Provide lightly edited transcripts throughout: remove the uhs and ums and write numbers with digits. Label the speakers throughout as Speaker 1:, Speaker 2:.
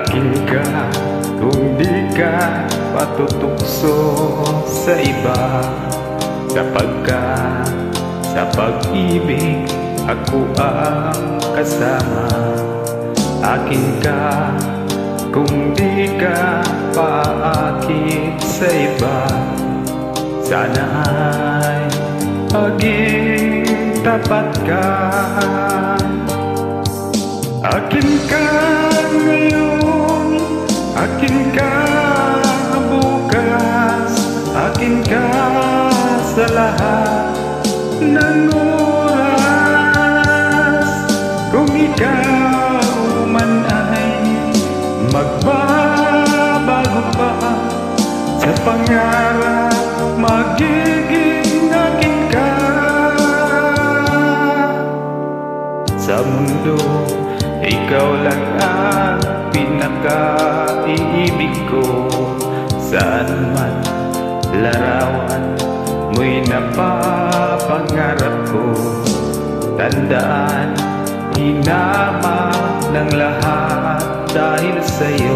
Speaker 1: Akin ka kung di ka patutukso sa iba, sapagkat sa pag-ibig ako ang kasama. Akin ka kung di ka paakit sa iba, sana ay maging tapat ka. Akin ka ngayon, akin ka bukas, akin ka sa lahat ng oras. Kung ikaw man ay magbabago pa sa pangarap, magiging akin ka. Sa mundo, ikaw lang ang pinaka-iibig ko. Saan man larawan mo'y napapangarap ko. Tandaan, hinama ng lahat dahil sa'yo.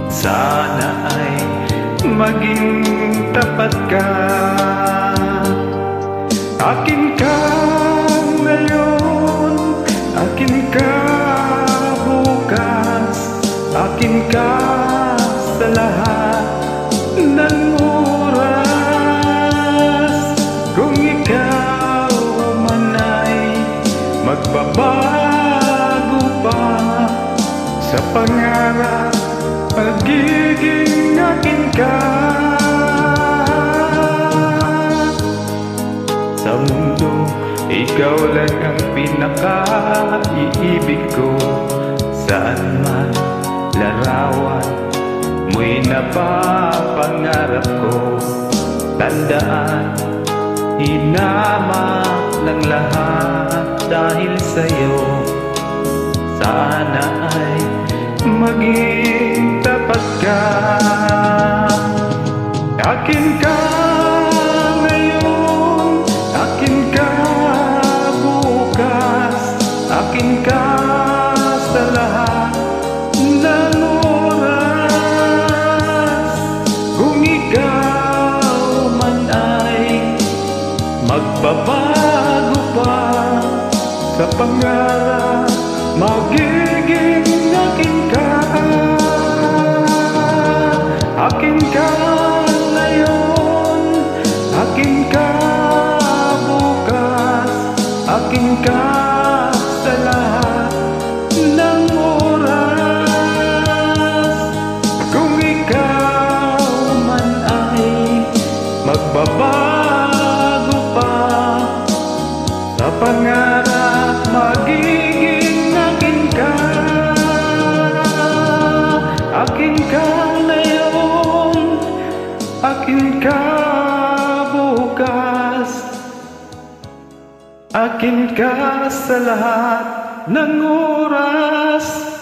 Speaker 1: Sana ay maging tapat ka. Akin ka ngayon, akin ka bukas, akin ka sa lahat ng oras. Kung ikaw man ay magbabago pa sa pangarap, magiging akin ka. Sa mundo, ikaw lang ang pinaka-iibig ko. Saan man larawan mo'y napapangarap ko. Tandaan, hinama ng lahat dahil sa'yo. Sana ay maging tapat ka. Akin ka ngayon, akin ka bukas, akin ka sa lahat ng oras. Kung ikaw man ay magbabago pa sa pangarap, magiging akin ka. Akin ka ngayon, akin ka bukas, akin ka sa lahat ng oras. Kung ikaw man ay magbabago pa sa pangarap, magiging akin ka. Akin ka ngayon, akin ka bukas, akin ka sa lahat ng oras.